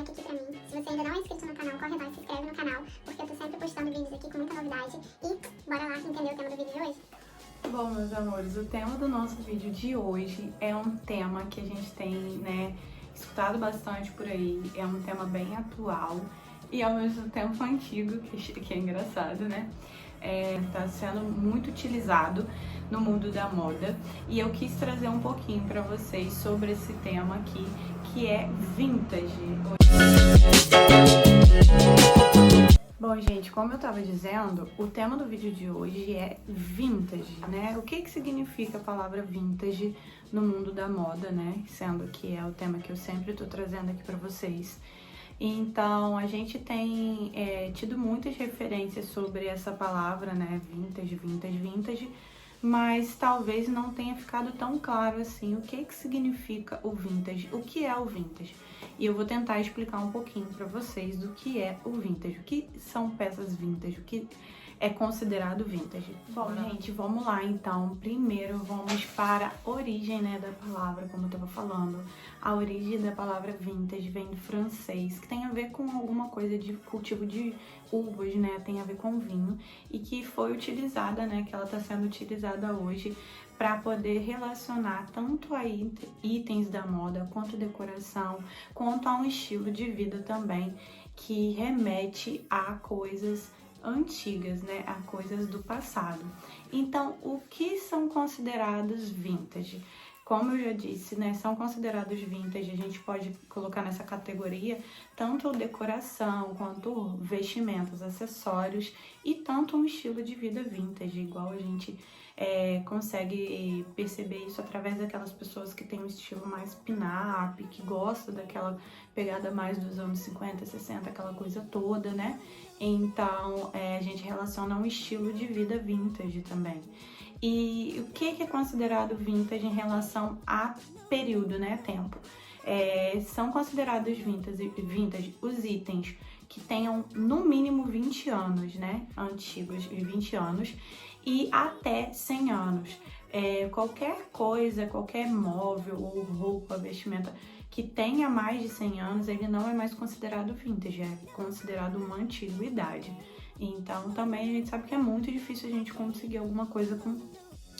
like aqui pra mim. Se você ainda não é inscrito no canal, corre lá e se inscreve no canal, porque eu tô sempre postando vídeos aqui com muita novidade. E bora lá entender o tema do vídeo de hoje? Bom, meus amores, o tema do nosso vídeo de hoje é um tema que a gente tem, né, escutado bastante por aí. É um tema bem atual e ao mesmo tempo antigo, que é engraçado, né? Tá sendo muito utilizado no mundo da moda e eu quis trazer um pouquinho para vocês sobre esse tema aqui, que é vintage. Bom, gente, como eu tava dizendo, o tema do vídeo de hoje é vintage, né? O que significa a palavra vintage no mundo da moda, né? Sendo que é o tema que eu sempre tô trazendo aqui pra vocês. Então, a gente tem tido muitas referências sobre essa palavra, né? Vintage, mas talvez não tenha ficado tão claro assim o que significa o vintage, o que é o vintage. E eu vou tentar explicar um pouquinho para vocês do que é o vintage, o que são peças vintage, o que é considerado vintage. Bom, gente, vamos lá então. Primeiro vamos para a origem, né, da palavra, como eu estava falando. A origem da palavra vintage vem do francês, que tem a ver com alguma coisa de cultivo de uvas, né, tem a ver com vinho, e que foi utilizada, né, que ela está sendo utilizada hoje para poder relacionar tanto a itens da moda, quanto decoração, quanto a um estilo de vida também, que remete a coisas antigas, né, a coisas do passado. Então, o que são considerados vintage? Como eu já disse, né, são considerados vintage, a gente pode colocar nessa categoria tanto decoração, quanto vestimentos, acessórios e tanto um estilo de vida vintage, igual a gente consegue perceber isso através daquelas pessoas que têm um estilo mais pin-up, que gostam daquela pegada mais dos anos 50, 60, aquela coisa toda, né? Então, a gente relaciona um estilo de vida vintage também. E o que é considerado vintage em relação a período, né? Tempo. São considerados vintage os itens que tenham no mínimo 20 anos, né? Antigos, 20 anos e até 100 anos. Qualquer coisa, qualquer móvel ou roupa, vestimenta que tenha mais de 100 anos, ele não é mais considerado vintage, é considerado uma antiguidade. Então também a gente sabe que é muito difícil a gente conseguir alguma coisa com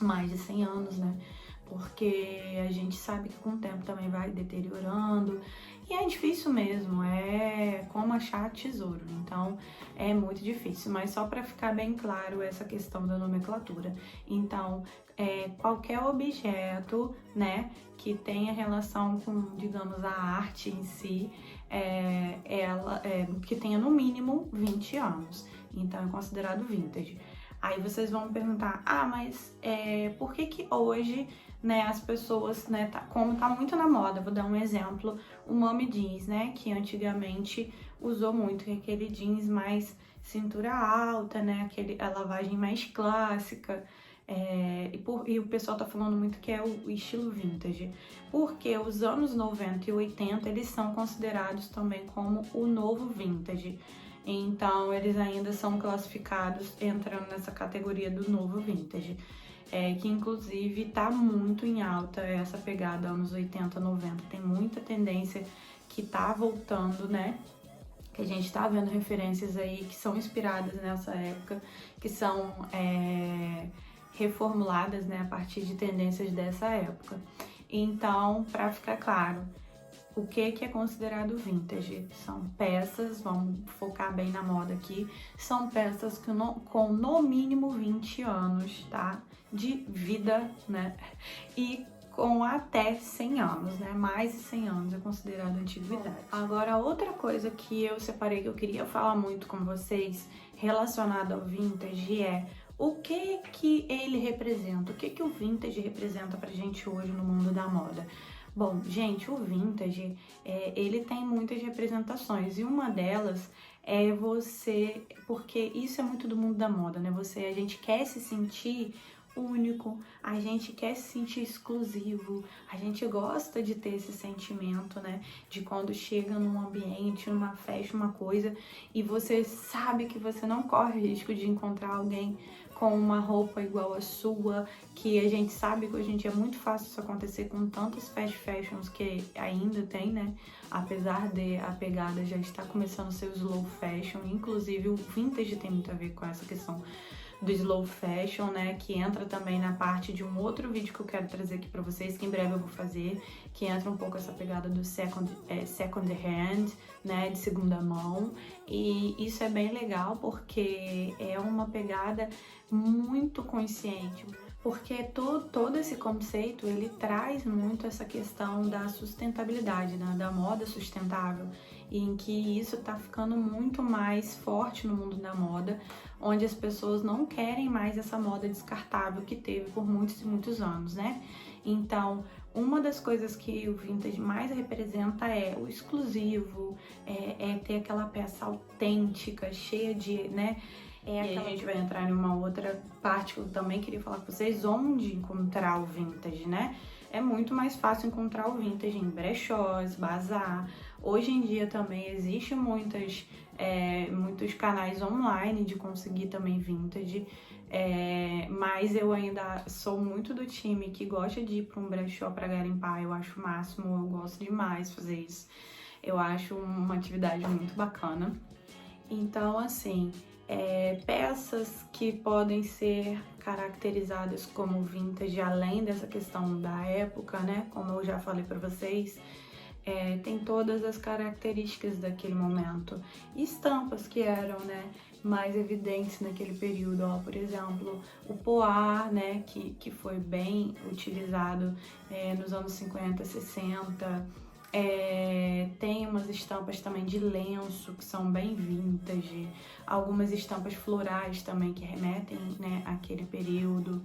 mais de 100 anos, né? Porque a gente sabe que com o tempo também vai deteriorando e é difícil mesmo, é como achar tesouro, então é muito difícil, mas só para ficar bem claro essa questão da nomenclatura. Então, qualquer objeto, né, que tenha relação com, digamos, a arte em si, que tenha no mínimo 20 anos, então é considerado vintage. Aí vocês vão me perguntar, mas por que hoje, né, as pessoas, né, como tá muito na moda, vou dar um exemplo, o mommy jeans, né, que antigamente usou muito aquele jeans mais cintura alta, né, a lavagem mais clássica, e o pessoal tá falando muito que é o estilo vintage, porque os anos 90 e 80, eles são considerados também como o novo vintage. Então, eles ainda são classificados, entrando nessa categoria do novo vintage, que inclusive tá muito em alta essa pegada anos 80, 90, tem muita tendência que tá voltando, né? Que a gente tá vendo referências aí que são inspiradas nessa época, que são reformuladas, né, a partir de tendências dessa época. Então, para ficar claro, o que é considerado vintage? São peças, vamos focar bem na moda aqui, são peças com no mínimo 20 anos, tá? De vida, né? E com até 100 anos, né? Mais de 100 anos é considerado antiguidade. Agora, outra coisa que eu separei que eu queria falar muito com vocês relacionado ao vintage é o que ele representa, o que o vintage representa pra gente hoje no mundo da moda. Bom, gente, o vintage, ele tem muitas representações e uma delas é porque isso é muito do mundo da moda, né? A gente quer se sentir único, a gente quer se sentir exclusivo, a gente gosta de ter esse sentimento, né? De quando chega num ambiente, numa festa, uma coisa, e você sabe que você não corre risco de encontrar alguém com uma roupa igual à sua, que a gente sabe que hoje em dia é muito fácil isso acontecer com tantos fast fashions que ainda tem, né? Apesar de a pegada já estar começando a ser o slow fashion, inclusive o vintage tem muito a ver com essa questão do slow fashion, né, que entra também na parte de um outro vídeo que eu quero trazer aqui pra vocês, que em breve eu vou fazer, que entra um pouco essa pegada do second hand, né, de segunda mão, e isso é bem legal porque é uma pegada muito consciente, porque todo esse conceito, ele traz muito essa questão da sustentabilidade, né, da moda sustentável, e em que isso tá ficando muito mais forte no mundo da moda, onde as pessoas não querem mais essa moda descartável que teve por muitos e muitos anos, né? Então, uma das coisas que o vintage mais representa é o exclusivo, é ter aquela peça autêntica, cheia de, né? E a gente vai entrar em uma outra parte que eu também queria falar com vocês, onde encontrar o vintage, né? É muito mais fácil encontrar o vintage em brechós, bazar. Hoje em dia também existe muitos canais online de conseguir também vintage, mas eu ainda sou muito do time que gosta de ir para um brechó para garimpar. Eu acho o máximo, eu gosto demais de fazer isso. Eu acho uma atividade muito bacana. Então, assim, peças que podem ser caracterizadas como vintage, além dessa questão da época, né? Como eu já falei para vocês, tem todas as características daquele momento. Estampas que eram, né, mais evidentes naquele período, ó, por exemplo, o poá, né, que foi bem utilizado nos anos 50, 60. Tem umas estampas também de lenço que são bem vintage, algumas estampas florais também que remetem, né, àquele período,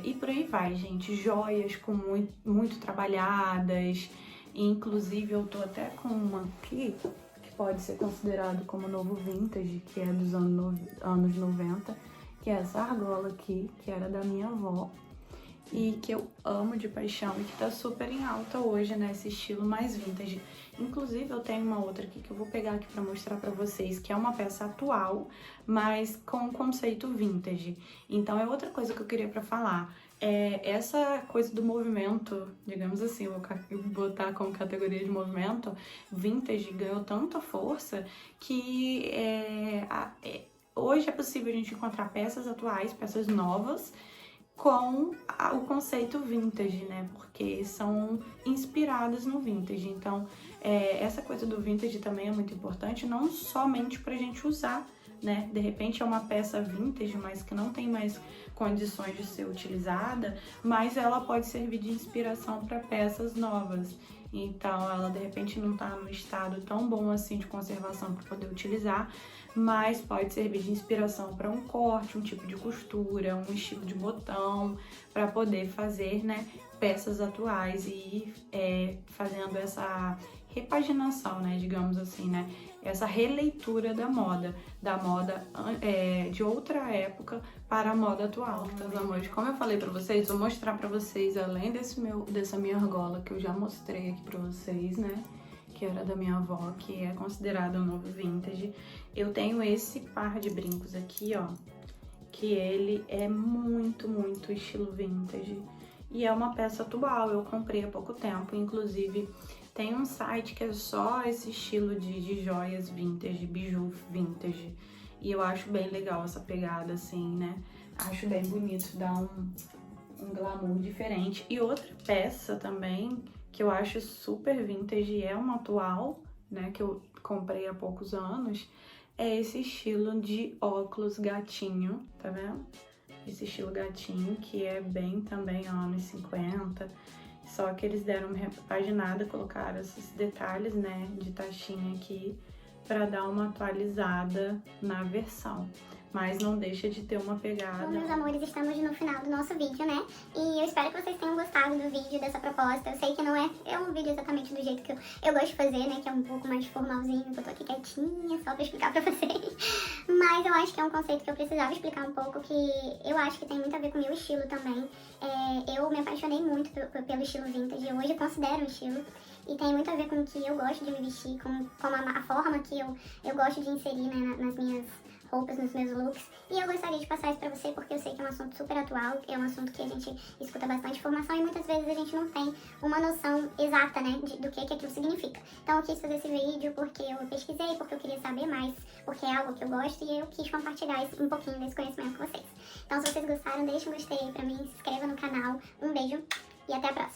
e por aí vai, gente. Joias com muito trabalhadas, inclusive eu tô até com uma aqui que pode ser considerado como novo vintage, que é dos anos 90, que é essa argola aqui, que era da minha avó, e que eu amo de paixão e que tá super em alta hoje, né, esse estilo mais vintage. Inclusive eu tenho uma outra aqui que eu vou pegar aqui pra mostrar pra vocês, que é uma peça atual, mas com conceito vintage. Então é outra coisa que eu queria pra falar. Essa coisa do movimento, digamos assim, vou botar como categoria de movimento, vintage ganhou tanta força que hoje é possível a gente encontrar peças atuais, peças novas, com o conceito vintage, né? Porque são inspiradas no vintage. Então, essa coisa do vintage também é muito importante, não somente pra gente usar, né? De repente é uma peça vintage, mas que não tem mais condições de ser utilizada, mas ela pode servir de inspiração para peças novas. Então, ela de repente não tá no estado tão bom assim de conservação para poder utilizar, mas pode servir de inspiração para um corte, um tipo de costura, um estilo de botão, para poder fazer, né, peças atuais e fazendo essa repaginação, né, digamos assim, né, essa releitura da moda de outra época para a moda atual. Meus amores, como eu falei pra vocês, vou mostrar pra vocês, além dessa minha argola que eu já mostrei aqui pra vocês, né, que era da minha avó, que é considerado um novo vintage. Eu tenho esse par de brincos aqui, ó, que ele é muito, muito estilo vintage. E é uma peça atual, eu comprei há pouco tempo, inclusive tem um site que é só esse estilo de joias vintage, biju vintage. E eu acho bem legal essa pegada, assim, né? Acho bem bonito, dá um glamour diferente. E outra peça também, que eu acho super vintage, é uma atual, né? Que eu comprei há poucos anos, é esse estilo de óculos gatinho, tá vendo? Esse estilo gatinho, que é bem também anos 50, só que eles deram uma repaginada, colocaram esses detalhes, né, de taxinha aqui, pra dar uma atualizada na versão. Mas não deixa de ter uma pegada. Bom, meus amores, estamos no final do nosso vídeo, né? E eu espero que vocês tenham gostado do vídeo, dessa proposta. Eu sei que não é um vídeo exatamente do jeito que eu gosto de fazer, né? Que é um pouco mais formalzinho, que eu tô aqui quietinha, só pra explicar pra vocês. Mas eu acho que é um conceito que eu precisava explicar um pouco, que eu acho que tem muito a ver com o meu estilo também. Eu me apaixonei muito pelo estilo vintage, eu hoje considero um estilo. E tem muito a ver com o que eu gosto de me vestir, com a forma que eu gosto de inserir, né, nas minhas roupas, nos meus looks. E eu gostaria de passar isso pra você porque eu sei que é um assunto super atual, é um assunto que a gente escuta bastante informação e muitas vezes a gente não tem uma noção exata, né, do que aquilo significa. Então eu quis fazer esse vídeo porque eu pesquisei, porque eu queria saber mais, porque é algo que eu gosto e eu quis compartilhar um pouquinho desse conhecimento com vocês. Então se vocês gostaram, deixa um gostei aí pra mim, se inscreva no canal, um beijo e até a próxima!